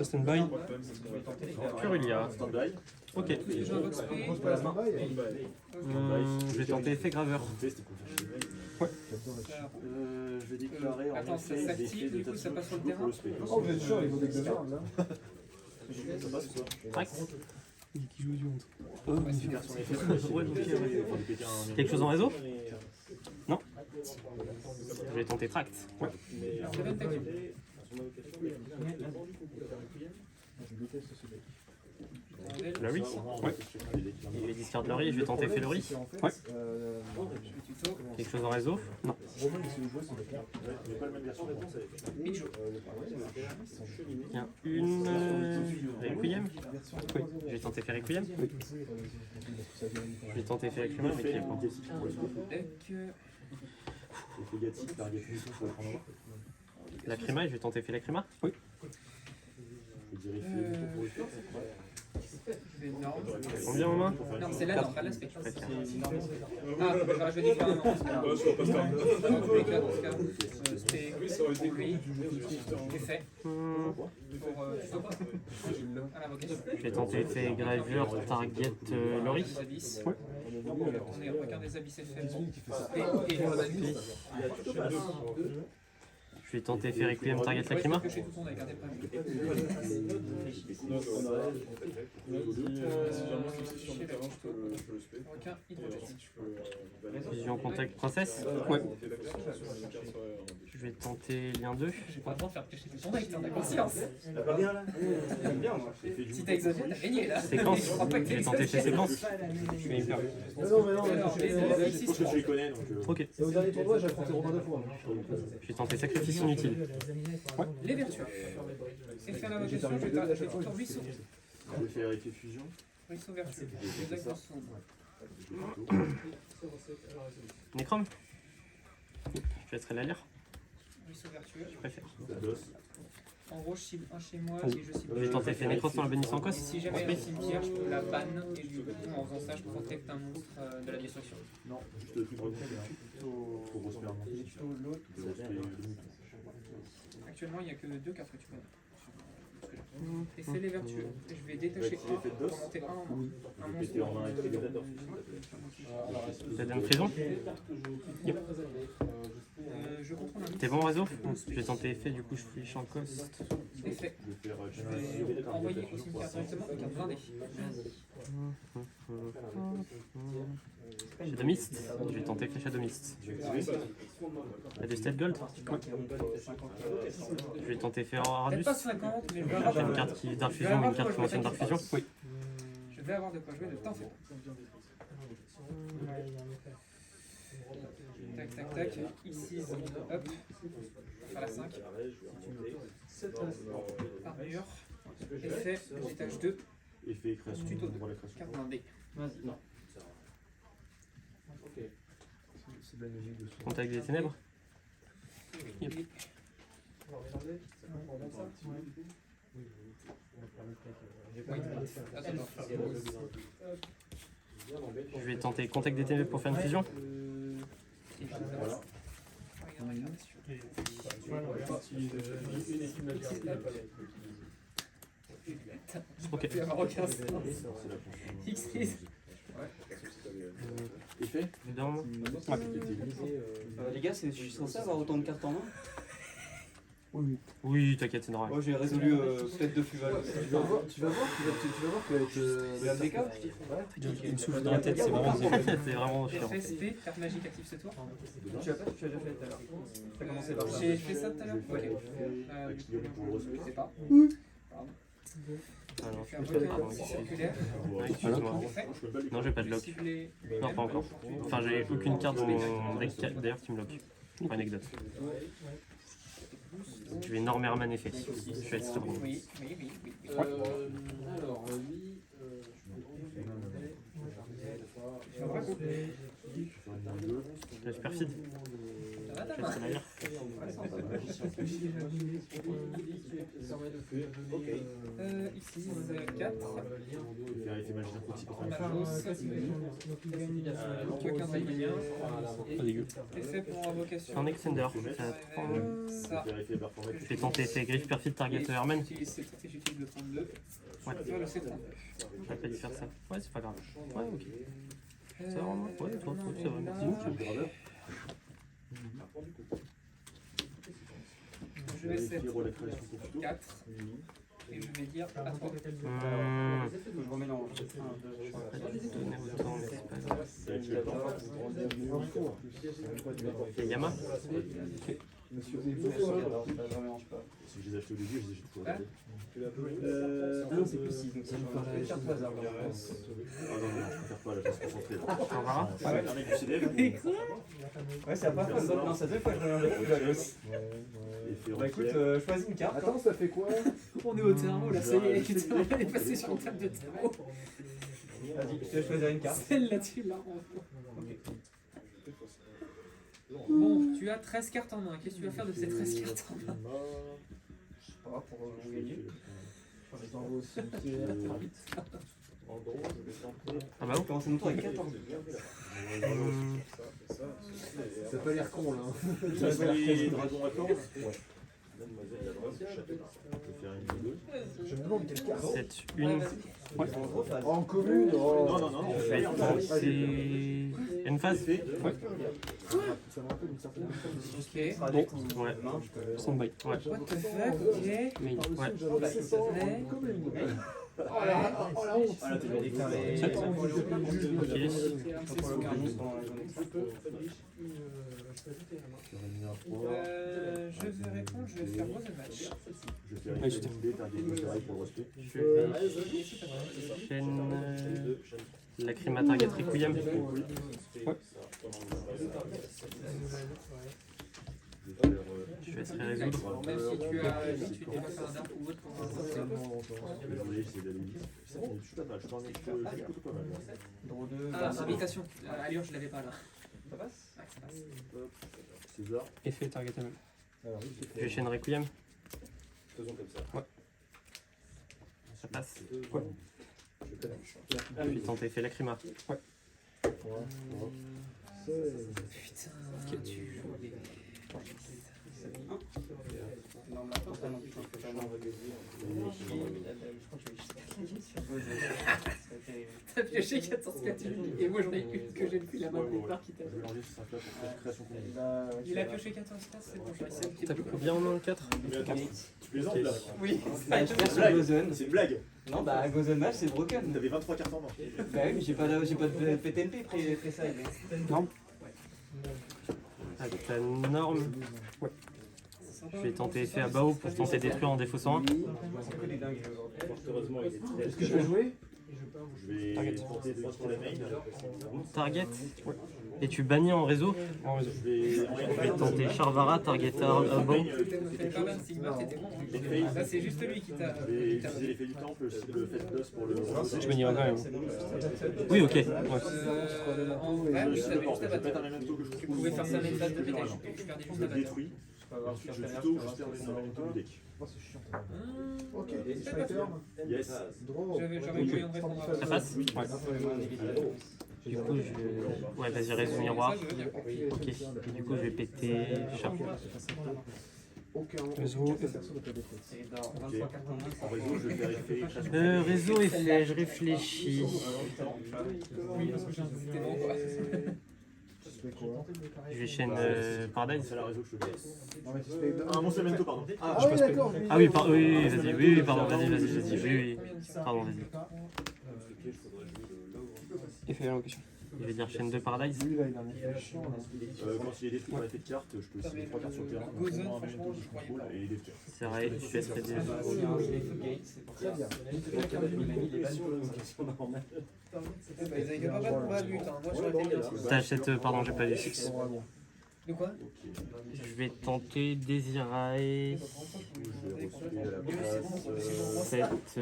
stand-by. Purulia. Ok. Je vais tenter effet graveur. Ouais. Je vais déclarer en Attends, ça s'active, du coup ça passe sur le terrain. Oh, vous êtes sûr, il faut des là. Ça passe quoi? Trax. Qui joue du honte. Quelque chose en réseau? Non. Je vais tenter Tract. Ouais. Flurry. Ouais. Il est discard Flurry, je vais tenter Flurry. Ouais. Quelque chose en réseau? Non. Il y a une Requiem. Oui. Je vais tenter faire Requiem. Oui. Je vais tenter faire Requiem, mais qui est pas. La Crima, je vais tenter faire la Crima. Oui. Combien en main? Non, c'est là, non, pas l'aspect. Très bien. Ah, j'aurais choisi différemment dans ce cas-là. Dans tous les cas, dans ce cas, c'était oui, effet pour à l'invocation. Je vais tenter effet gravure target Lori. Des abysses. Ouais. On est aucun des abysses effets. Je vais tenter effet Requiem target Lacrima. Piocher tout son deck, gardez prêt. Requin, hydrojet. Vision contact princesse. Ouais. Je vais tenter lien 2. J'ai pas le temps de faire piocher tout son deck, t'en as conscience. T'as pas bien là? Si t'as exogé, t'as gagné là. Séquence. Je crois pas que Je t'as vais tenter exogé. chez séquence. Je vais hyper. Non, mais non, Alors, Je pense que tu les connais donc. Ok. Et au dernier tournoi, j'ai affronté Robin deux fois. Je vais tenter sacrifice inutile. Les vertus. Effet à l'invocation, je vais faire ruisseau. Je vais faire effet fusion. Ruisseau vertu. Les actes sont. Necrom. Je laisserai la lire. Ruisseau vertueux. Je préfère. En gros, je cible un chez moi Vas-y. et je cible. Je vais tenter effet Necros dans la bénisse en Et cos. si jamais elle est cimetière, je peux la ban et du coup, en faisant ça, je protecte un monstre de la destruction. Non, juste le truc pour respirer. Actuellement, il n'y a que 2 cartes que tu connais. Et c'est les vertueux. Et je vais détacher un pour monter un en main. Un monstre. T'as une prison. Je contrôle un monstre. T'es bon réseau? Je vais tenter effet, du coup je fliche en cost. Effet. Je vais envoyer au cimetière directement une carte blindée. Shadow Mist. Je vais tenter effet Shadow Mist. Il y a des stats gold. Je vais tenter effet Radius. Peut-être pas 50, mais je vais J'ai avoir une carte qui Dark Fusion, une carte qui mentionne Dark Fusion. Oui. Je vais avoir de quoi jouer, ne t'en fais pas. Tac, tac, tac. Ici, hop. À la 5. Armure. Effet, étage 2. Effet création. Tuto 2. Droit à la création. Carte blindée. Contact des ténèbres. Yep. Je vais tenter contact des ténèbres pour faire une fusion. Voilà. Ok. Ça n'a aucun sens. X-Rise. Effet. Dedans. Les gars, je suis censé avoir autant de cartes en main? Oui, t'inquiète, c'est normal. Moi j'ai résolu peut-être de Fuval. Tu vas voir qu'avec Le APK? Il me souffle dans la tête, c'est vraiment zéro. C'est vraiment chiant. Effet SP, carte magique active ce tour. Tu as déjà fait tout à l'heure. Tu as commencé par ça. J'ai fait ça tout à l'heure. Ok. Du coup, je sais pas. Pardon. Ah non, Je fais un requin circulaire. excuse-moi. Effet. Non, j'ai pas de lock. Cibler. Non, pas encore. Enfin, j'ai aucune carte dans mon deck d'ailleurs qui me lock. Pour anecdote. Je vais Normerman effet. Je vais être très bon. Oui, oui, oui, oui. alors lui, Je fais un vrai coup. Je suis perfide. à ta Je main. vais la lire. Ici, 4. Je vais faire effet magie narcotique. Quelqu'un de bien. Pas dégueu. Effet pour invocation. En extender, c'est à 3. Je Ça. vais faire effet performance. Je vais tenter effet griffe perfide target Herman. J'utilise le 32. Ouais. Je vais faire le C32. J'aurais pas dû faire ça. Ouais, c'est pas grave. Ouais, ok. Ça va, vraiment? Ouais, toi, ça va, merci. Je vais 7. Roll la création pour plutôt. 4. Et je vais dire à 3. Je remélange. J'aurais pas dû donner autant, mais c'est pas grave. Tu l'as pas. Et Yama? Monsieur Je remélange pas. Si je les ai achetés au début, je les ai tout Ah. Non, c'est plus 6, donc si je fais carte au hasard. Ah non, non, je préfère pas, là, je vais se concentrer. Au revoir. Un mec du CDF. Ouais, c'est la première fois, non, ça deux fois que je remélange le coup, la gosse. Bah écoute, choisis une carte. Attends, ça fait quoi? On est au terreau là, ça y est, putain, on est passé sur une table de terreau. Vas-y, je te choisir une carte. Celle-là, tu l'as. Bon, tu as 13 cartes en main. Qu'est-ce que tu vas faire de ces 13 cartes en main? Je sais pas, pour gagner. Je t'envoie aussi. Ah bah oh. Commence mon tour avec 14. Ça a pas l'air con là. Ça va les dragons à cordes. Mademoiselle la droite, château. Je vais faire une ou deux. Je me demande quelle carte. 7, 1. En commune. Non, non, non. C'est une phase? Fait. Ouais. Ça me rappelle une certaine. Ok. Ouais. Stand-by. Ouais. What the fuck, ok. Mais ouais. J'avais 700 en commune. Oh la honte. Ah là, t'es bien déclaré. Ok. Je vais répondre, je vais faire Rose Match. Je vais faire effet une dé, target pareil pour le respect. Je vais chaîne Lacrima Target Requiem. Je vais essayer de résoudre. Même si tu dois faire un dark ou autre pour un Je voulais essayer d'aller vite. Ça minutes, je suis pas mal. Je pense que plutôt pas mal. Draw 2. Ah, invitation. Allure, je l'avais pas là. Ça passe? Ouais, ça passe. César. Effet target MM. Alors, oui, Je vais chaîne Requiem. Faisons comme ça. Ouais. Ça passe. Ouais. Je vais tenter effet Lacrima. Ouais. Putain, que tu joues les. Non, mais attends, pas non plus, je peux pas T'as pioché 14 cartes et moi j'en ai une que j'ai depuis la main de départ qui t'a. Je vais mélanger ces 5 là pour faire création commune. Il a pioché 14 cartes, c'est bon, je vais essayer T'as combien en main 4? Tu plaisantes là? Oui, Bah, je perds sur Gozone. C'est une blague. Non, bah, Gozone Match, c'est broken. T'avais 23 cartes en main. Bah oui, mais j'ai pas de PTMP pré-side. Avec ta norme. Je vais tenter effet à Bao pour tenter détruire en défaussant 1. C'est que des dingues. Heureusement, il est très. Est-ce que je vais jouer? Je vais tenter de détruire la main. Target. Et tu bannis en réseau. Je Je vais tenter Charvara, target à Bao. T'es pas mal, Sigmar, t'étais bon. Là, c'est juste lui qui t'a. Je vais utiliser l'effet du temple, le fait d'os pour le. Je me dirais quand même. Oui, ok. Ouais. En vrai, oui, Je t'avais peux juste à mettre battre. un memento que je Tu pouvais faire ça avec phase de pétage. Tu perdais Je juste le à battre. détruis. Ensuite, je tuto ou je perds un memento du deck. Oh, c'est chiant. Mmh. Ok, C'est pas Striker. Yes. Draw. J'aurais eu moyen de répondre à Ça passe? Ouais. Du coup, je vais. Ouais, vas-y, réseau miroir. Ça, je veux bien. Ok. Et du coup, je vais péter Charvara. Aucun. Réseau. Aucun perso de ta défaite. C'est dans 23 cartes en main. En réseau, je vais faire effet création. Réseau effet, je réfléchis. Oui, parce que j'ai un c'était bon quoi. Tu fais quoi? Je vais chaîne Paradise. C'est la réseau que je fais. Non, mais tu fais deux. Ah, mon memento, pardon. Ah oui, d'accord. Ah oui, oui, vas-y, oui, pardon, vas-y, oui. Pardon, vas-y. Effet allocation. Je vais dire chaîne 2 Paradise. Lui là, il a un effet chiant là. Quand il est détruit par l'effet de carte, je peux signer 3 cartes sur le terrain. Gozone, Un franchement, memento que je je croyais contrôle pas. et il est détruit. C'est vrai, je vais essayer de. Très bien. Ils avaient pas mal de bas but, hein. Moi j'aurais été bien. T'achètes, pardon, j'ai pas lu 6. De quoi? Je vais tenter Désirae. Je vais reculer à la place. 7.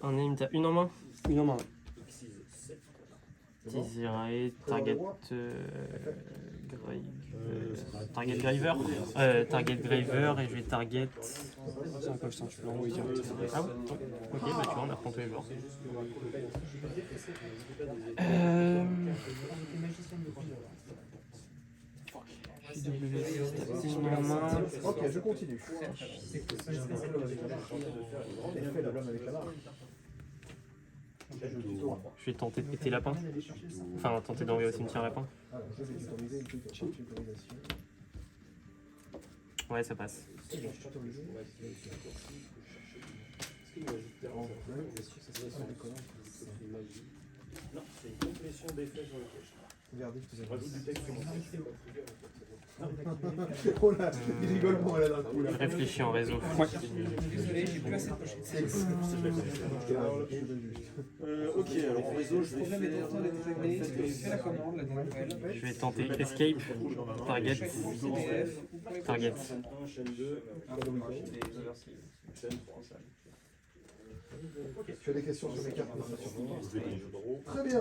Un name, t'as une en main? Une en main. Désiré, target target Graver. Target Graver et je vais target. C'est un coche, tu peux l'envoyer direct. Ah ouais. Ok, bah tu vois, on apprend tous les jours. Ok, je continue. Effet de l'homme avec la barre. Je vais tenter de péter lapin. Enfin, tenter d'envoyer au cimetière lapin. Alors, je vais autoriser une petite autorisation. Ouais, ça passe. Non, c'est une complétion d'effet sur le cache. Regardez, je Rajoute du texte sur mon cache. Oh là, il rigole pour là d'un coup là. Je réfléchis en réseau. Désolé, j'ai plus assez de pochettes. Ok, alors en réseau, je Le vais problème est en train d'être réglé. faire. Fais la commande, la nouvelle. Je vais tenter escape, target, CDF. target. Chaîne 1, chaîne 2, chaîne 3. Tu as des questions sur mes cartes? Je vais donner le draw. Très bien.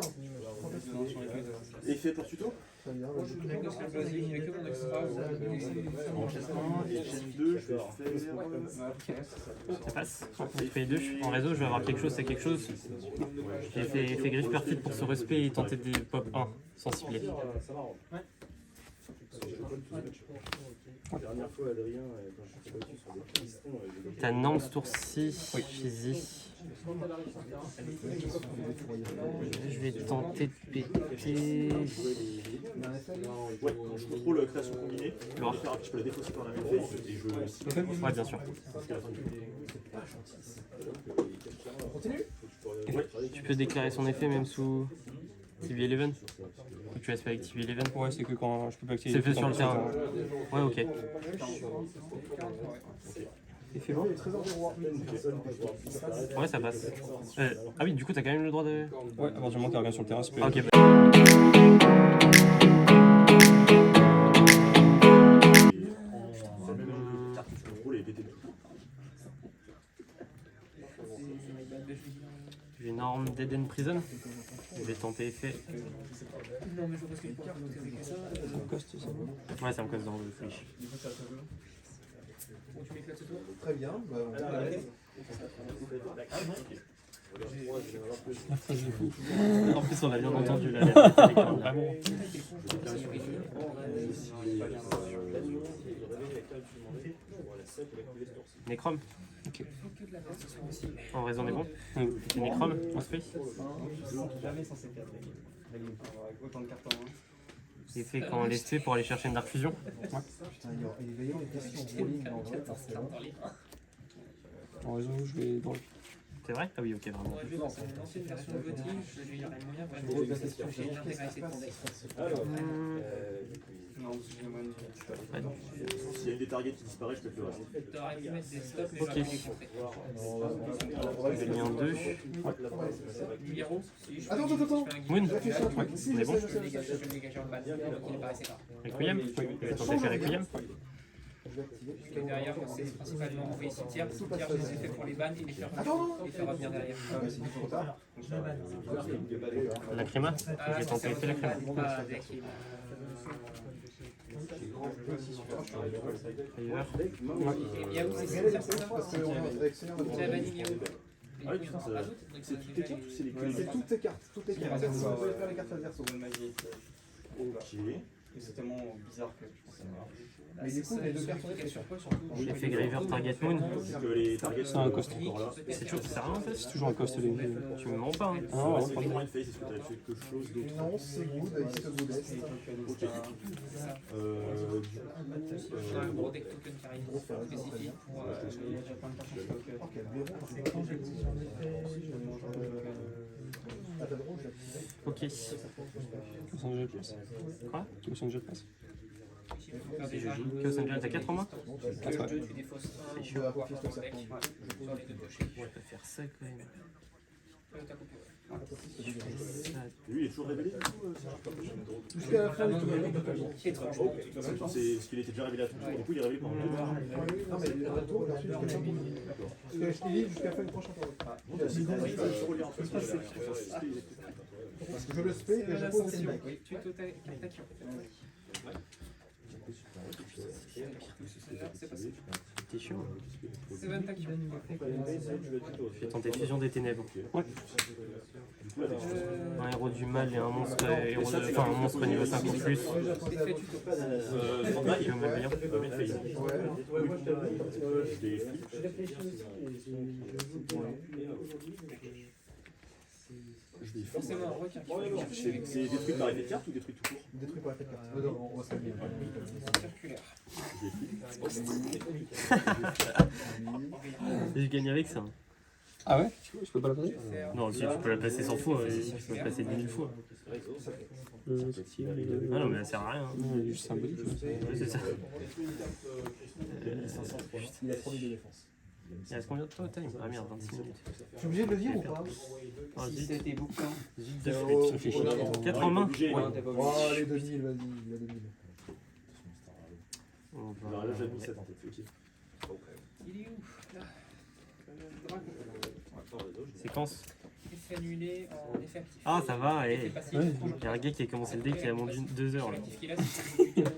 Effet pour tuto. Très bien. Je vais négocier le basique, il n'y a que mon extra. Vous allez négocier En chaîne 1 et chaîne 2, je vais faire. Ça passe. Je fais les deux. En réseau, je vais avoir quelque chose, c'est quelque chose. J'ai fait griffe perfide pour ce respect et tenter des pop 1 sans cibler. La dernière fois, Adrien, quand je suis battu sur des pistons, T'as Nantes Tourcy, Fizi. Je vais tenter de péter. ouais, quand je contrôle création combinée, Lourd. je peux la défausser par la même phase et je. Ouais, bien sûr. On continue? Tu peux déclarer son effet même sous TV11. Ou tu restes pas avec TV11. Ouais, c'est que quand je peux pas activer. C'est fait sur le terrain. Ouais, ok. Et fait bon. Le trésor du roi. Ouais, ça passe. Ah oui, du coup, t'as quand même le droit de. Ouais, à partir du moment qu'il revient sur le terrain, ça peut. Ok, j'ai Norme d'Eden Prison. Je vais tenter effet. Non, mais je vois ce que tu peux avec ça. Ça me coste, ça. Ouais, ça me casse dans le flish. Bon, tu m'éclates ce tour. Très bien. Bah, on va aller. La phrase de fou. En plus, on a bien entendu là. Vraiment. Nécrome. Ok. En raison des bons. Oui. Et Nécrome, on se fait. Jamais censé perdre. Avec autant de cartes en main. C'est fait quand on les fait pour aller chercher une Dark Fusion. Putain, il va y avoir une question rolling en vrai. Parce que là, En réseau, je vais dans le. C'est vrai? Ah oui, ok, vraiment. Je vais lancer une ancienne version de Voting, je vais y avoir moyen vraiment de l'intégration de Non, j'ai moins de Ouais, non. S'il y a une des targets qui disparaît, je te le fais rester. Tu aurais pu mettre des stops, mais Ok. j'aurais Je vais mis en 2. Numéro, si je Attends. Moon. Réfléchis à un truc. Si, On je est bon. sais, je sais. le dégage en bas, donc il est pas assez rare. Requiem. Je vais tenter de faire Requiem. Je vais activer. Parce que derrière, c'est principalement envoyer cimetière. Cimetière, j'ai des effets pour les bannes et les faire revenir derrière. Ah ouais, c'est trop tard. La créma. Je vais tenter de faire la créma. Pas avec les Ailleurs. Et Miaou, c'est Regardez ça, les c'est ça. trucs parce qu'on est avec Seigneur de C'est la vanille Miaou. Ah oui, putain, c'est toutes tes cartes ou c'est les clés? C'est toutes tes cartes. Toutes tes cartes. Vous pouvez faire les cartes adverses. Ok. C'est tellement bizarre que je pensais pas. Mais du coup, les deux cartes sont Quelle les surprise, surtout. J'ai fait Graver Target Moon. Parce que les targets C'est un cost. encore là. C'est toujours ça en fait. C'est toujours un cost les. Tu me mens pas. Hein. Ah ouais, C'est pardon. moins une phase, est-ce que tu as fait quelque chose d'autre? Non, c'est good. Ici, le good est. Ok. On a un gros deck token qui arrive spécifique pour. Ok, le verrou. Ah, t'as le rouge, là. Ok. Tu veux changer de place? Quoi? Tu veux changer de place? Chaos Angel, t'as 4 en main? Pioche 2, tu défausses un. Je vais appuyer sur le Sur serpent. les deux piochés. Je peux faire ça quand même. T'as coupé. Lui, il est toujours révélé du coup Jusqu'à la fin du tour. Étrangement. c'est parce qu'il était déjà révélé à tout tour, du coup il est révélé pendant 2 tours. Non, mais un tour, et ensuite jusqu'à la fin du tour. Parce que je t'ai dit jusqu'à la fin du prochain tour. Il faut relire un truc. Parce que je le spé et je pose des mecs. Oui, tu t'attaques. C'est passé. T'es chiant. C'est 20 taquions. Je vais tenter fusion des ténèbres. Ouais. Un héros du mal et un monstre, enfin un monstre niveau 5 ou plus. Effet tuto. Sandra, Il me met bien. Forcément, un requin. C'est détruit par effet de carte ou détruit tout court? Détruit par effet de carte. On va se calmer. Circulaire. Je gagne avec ça. Ah ouais? Je peux pas la passer? Non, si tu peux la placer 100 fois, tu peux la placer 10 000 fois. Ah non, mais elle sert à rien. Non, elle est juste symbolique. Ouais, c'est ça. Il a 3000 de défense. Il reste combien de temps au time? Ah merde, 26 minutes. Je suis obligé de le dire ou pas? Ah, Si zut. c'était bouclant. Zut de flûte. Réfléchis. 4 en main? Obligé. Ouais. Oh, les 2000, vas-y, il a 2000. On va- Alors là, j'ai mis 7 en tête. Ok. Il est où là Dragon. Séquence. Effet annulé en effet actif. Ah, ça va, Effet et passif. Ouais. il y a un gars qui a commencé le deck qui a monté 2 heures là. L'actif qu'il a, c'est plutôt.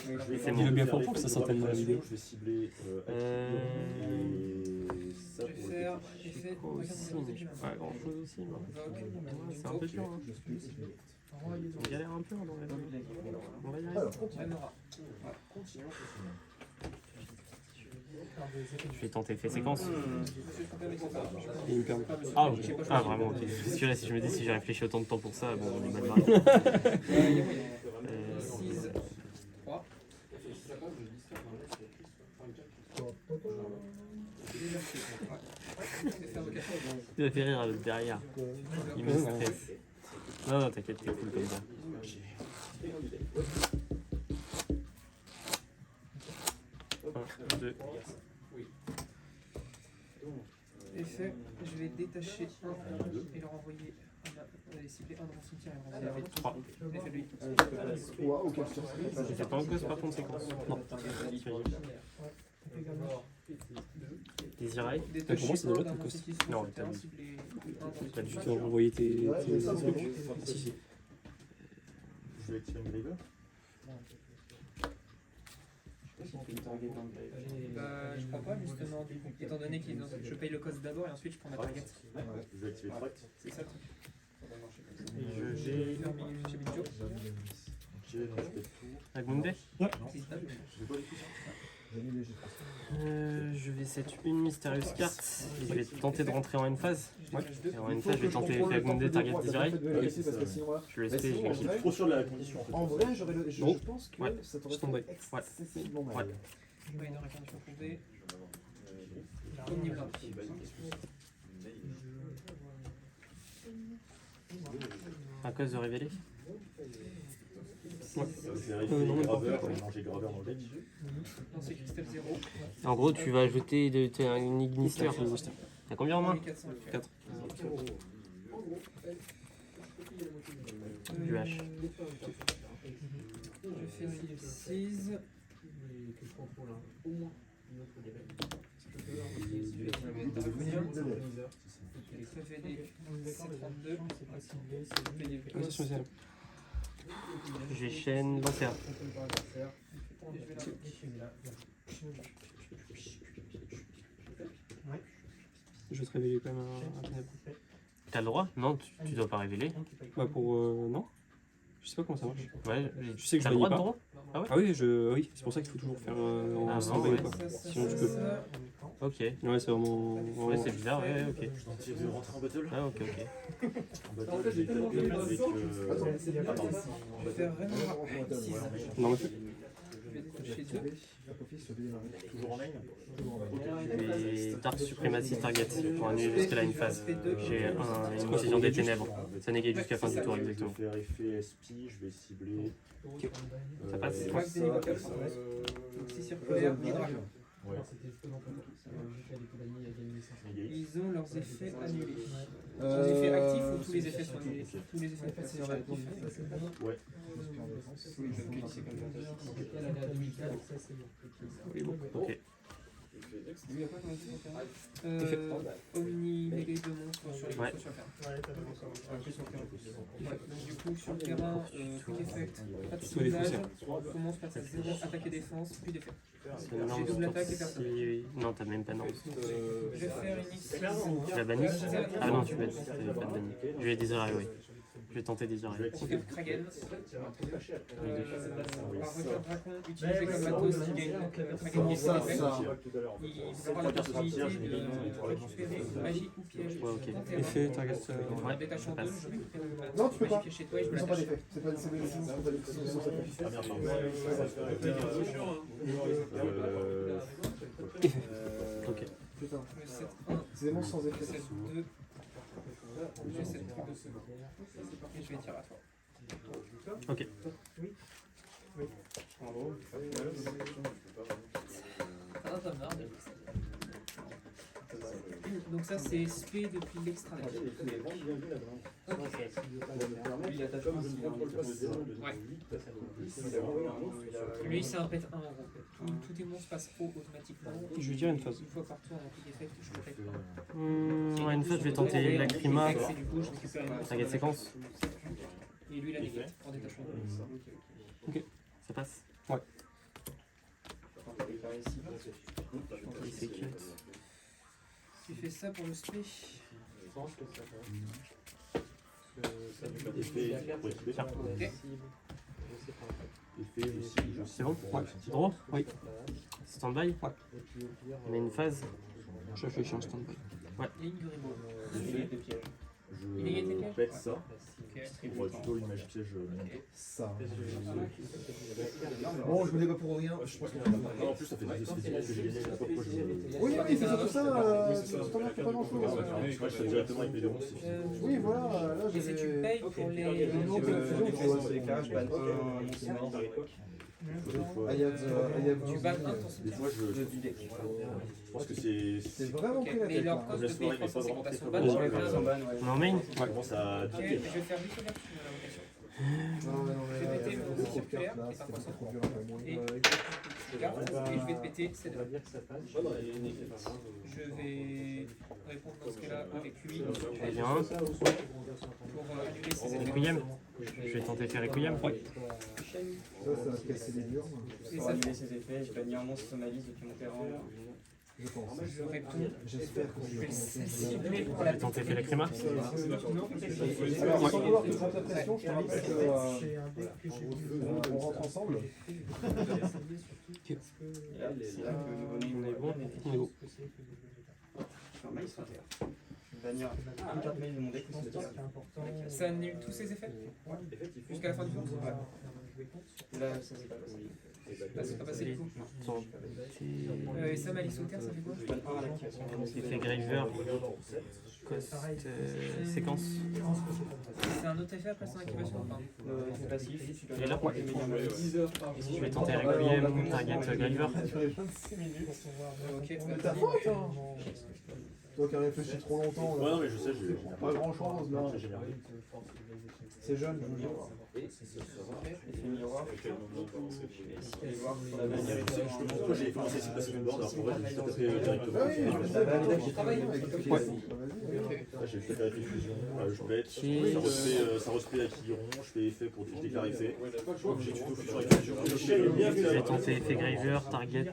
C'est Dis-le bon. bien fort pour que ça s'entende dans la vidéo. Je vais cibler Euh, et ça Je vais pour le faire déclencher. effet. Quoi aussi, mais je fais pas grand chose aussi. Moi. Ouais, c'est un peu dur. Hein. On galère un peu dans les On va y arriver. Anora. Je vais tenter fait séquence. Et il me permet. Ah, ok. Ah, vraiment, ok. Parce que là, si je me dis si j'ai réfléchi autant de temps pour ça, bon, on est mal barré. 6, 3. Il m'a fait rire à l'autre derrière. Il me stresse. Non, non, t'inquiète, t'es cool comme ça. Un, deux. Effet, je vais détacher un et leur envoyer aller cibler un dans mon cimetière et leur envoyer 3. effet de lui. 3, aucun surprise. C'est pas en cause par contre séquence. Non. Désiré. Mais pour moi, ça devrait être dans en mon cause. cimetière, Non, cibler un Pas du Tu tout. vas renvoyer tes Ouais, trucs. ça, Si, si. Je vais activer une river. Bah, je crois pas justement, du coup, étant donné que je paye le cost d'abord et ensuite je prends la target. Je vais activer Threat. C'est ça le truc. J'ai. Chez Binjo. Ok, donc je fais tout. Agmunde. Je vais pas du tout ça. Je vais set une mystérieuse carte. Et je vais tenter de rentrer en N-phase. Et en N-phase, je vais tenter effet Agmunde, target Désiré. Parce que sinon, là, Je le SP, je Je suis vais trop sûr de la condition. En fait. en vrai, je Bon. pense que Ouais. ça t'aurait Je tombe. fait excessivement mal. Ouais. Ouais, une réclamation fondée. Omniblade. À cause de révéler. Je vais vérifier non, les mais graveurs. Non, j'ai graveur dans le deck. Lancer Cristal 0. En gros, tu vas ajouter un ignister. T'as combien en main? 400. 4. Du H. Je fais 6. FVD, C32. Attention, c'est J'ai chaîne Lancer. Je vais te révéler quand même un ténèbre. T'as le droit? Non, tu dois pas révéler. Bah pour... non. Je sais pas comment ça marche. Ouais, Je sais que je t'as le gagnais droit de pas. droit? Ah oui, oui, c'est pour ça qu'il faut toujours faire en Ah, stand-by ouais. ou pas. Sinon tu peux. Ok. Ouais, c'est vraiment... Ouais, c'est bizarre, ouais, ok. Je vais rentrer en battle. Ah, ok, ok. En battle, je vais taper avec. Je vais faire vraiment 6. Non, mais Je vais détacher 2. Toujours en main. Et Dark Supremacy Target pour annuler jusqu'à là une phase. J'ai une décision des ténèbres. Ça négate jusqu'à fin du tour, exactement. Je vais faire effet SP, je vais cibler. Ça passe. Max des niveaux 4. Donc 6 circulaires, et dragon. Ouais. Ils ont leurs effets annulés. Les effets actifs ou tous les effets sont annulés? Tous les effets passifs sont actifs. Ouais. Ok. Lui, il y a quoi comme effet Omni négatif de monstre sur les monstres sur le terrain. Ouais, donc du coup, sur le terrain, quick effect, pas de ciblage, commence par sa 0 attaque et défense, plus d'effet. Non, J'ai double attaque et personne. non, t'as même pas non. Je vais faire une X. Tu l'as banni? Ah non, tu peux pas te banni. Je vais désirer, oui. Je vais tenter désirer. Kragen. Requin Dracon, utilisé comme matos, il gagne Kragen Comment ça, gagne ça? il aura la possibilité de récupérer magie ou piège. Ouais, ok. Dans tes Effet, mains. target. En Ouais, détachant ça deux, passe. je récupère une Non, tu peux pas. magie chez toi et je me Ils ont pas l'attache. d'effet. C'est pas des signes, c'est pas des signes. Ah merde, pardon. Ok. Putain. Le 7-1, C'est des monstres sans effet. 7-2. J'ai 7 trucs dessus. Et je vais tirer à toi. Ok. Donc ça c'est SP depuis l'extra deck. Lui c'est un pet 1 en gros. Tous tes monstres passent haut automatiquement. Je vais dire une phase. Une fois par tour en quick effect, je le fais pas. Ouais, une fois, je vais tenter Lacrima. C'est du coup je récupère une monstre. Target séquence. Et lui il a négate en détachant. Ça passe. Ouais. Et c'est cute. Tu fais ça pour le SP. Effet pour équiper. Effet aussi. C'est bon? Ouais. Draw? Oui. Stand-by? Ouais. On a une phase. Je réfléchis en stand-by. Et une Grimo. Je pète ça Ok. pour plutôt une magie piège. Ça. Bon, je me débat pour rien. Je pense que Non, en plus, ça fait des que j'ai gagné. Je sais pas pourquoi je. oui, oui, c'est surtout ça. C'est pas grand chose. Moi, je fais directement avec mes deux monstres. Oui, voilà. Là, Et si tu payes pour les. Non, c'est la fusion, C'est les carrés, je banne un monstre mort. Tu bats un de ton Des fois, Du deck. je pense que c'est. C'est vraiment Ok, pris la mais tête. leur Hein. cost La de soirée paye n'est pas 300, c'est vraiment quand t'as très, son très ban, bonne. tu les Sans fais. ban, ouais. On est en main? Ça commence à Ok, je piquer. vais faire vite ouvert sur la location. Non, mais Je vais péter mon cette circulaire, carte-là, qui est un c'était poisson trop fort. violent pour moi. Et carte, et je vais te péter ces deux. Je vais répondre dans ce cas-là avec lui Très bien. pour annuler ses effets. Requiem? Je vais tenter faire Requiem. Ouais. Ça va te casser les murs, Et Pour ça annuler ses effets, je bannis un monstre sur ma liste depuis mon terrain. je pense. je réponds. J'espère que Je vais le cibler pour la Je vais tenter faire Lacrima. Alors, sans vouloir te prendre la pression, je t'invite qu'on rentre ensemble. Et là, c'est là que le nouveau-né On est bon. On est beau. Je vais bannir une carte mail de mon deck. Ça annule tous ses effets jusqu'à la fin du tour. Là, ça s'est pas passé. Là, c'est pas passé du coup. Et ça, Malice au terre, ça fait quoi? Je banne un à l'activation. Effet Graver. Cost. Séquence. C'est un autre effet après son activation ou pas? C'est passif. Il est là? Ouais. Je vais tenter Requiem. Target Graver. J'aurais 26 minutes. Ok, Mais ta faute, hein. Toi qui as réfléchi trop longtemps, Ouais, là. non, mais je sais, j'ai. Pas grand chose, là. J'ai merdé. C'est jeune, je vous jure. Effet miroir. Je vais aller voir pour la bannière. Moi, j'ai commencé ici parce que le board, alors pour vrai, j'ai juste tapé directement. Ah oui, je sais, Ouais. j'ai travaillé avec Ouais. Là, j'ai fait la diffusion, je pète, ça respect à Chiron, je fais effet pour je déclare effet. J'ai tuto futur avec fusion. Je vais tenter Effet Graver. Target.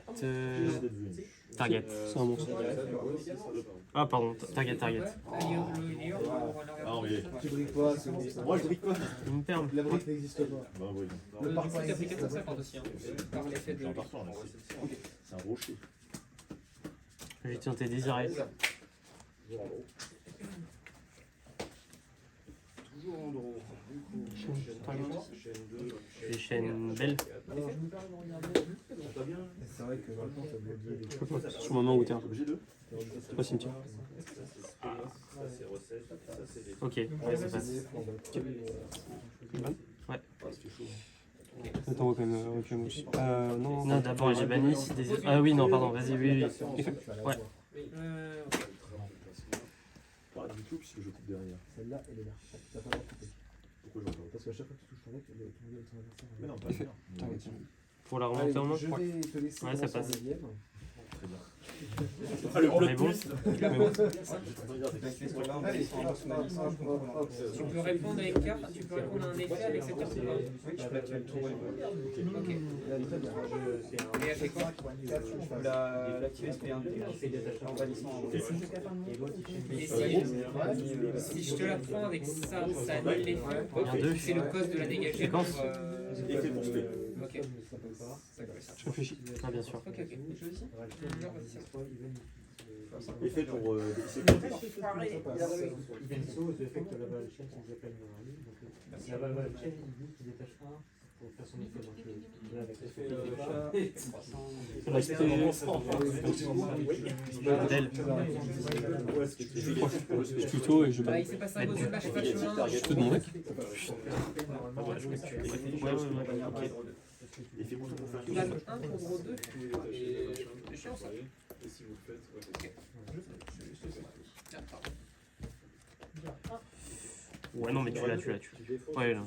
Target. C'est un monstre. Ah, pardon. Target. le lieur pour Ah non, mais Tu briques pas, c'est bon. moi je brique pas. Une perme. La brique n'existe pas. Bah oui, Le Le parpaing truc a pris existe. 450 aussi, hein, par l'effet de. j'ai un partant là, c'est un gros chier. Je vais tenter Désirer. Toujours en draw. Je vais chaîne Belle. C'est vrai que dans le temps, ça veut dire des choses. Sur ma main ou terre. Obligé de. C'est pas cimetière. Ok, ouais, ça passe. Ah, c'était chaud. Attends, on va quand même Requiem aussi. Non, Non, d'abord j'ai banni. Ah oui, non, pardon, vas-y, oui. Ouais. Pas du tout, puisque je coupe derrière. Celle-là, elle est là. T'as pas le droit de couper. Pourquoi j'en parle? Parce qu'à chaque fois que tu touches ton deck, ton adversaire. Mais non, pas Effet. bien. Target. Pour la remontée en main. Je vais te laisser Ouais, ça commencer en passe. deuxième. Très bien. Ah, le On est bon. twist. Tu peux répondre à une carte, tu peux répondre à un effet avec cette carte ou pas? Oui, je peux activer le tour. Ok. Et elle fait quoi? Je peux l'activer, c'est un en bannissant. Et si je te la prends avec ça, ça annule l'effet. C'est le cost de la dégager. Séquence. Effet pour spé. Ok. Je réfléchis. Ah, bien sûr. Ok, ok. Non, vas-y, ça. Effet pour c'est Modèle. Je tuto et je Bah, bats. il s'est passé un gros smash pas chemin. Je te demande. Ouais. Effet bouton pour faire Il a le 1 pour gros 2. C'est chiant ça. Ouais, non, mais tu l'as. Ouais, là.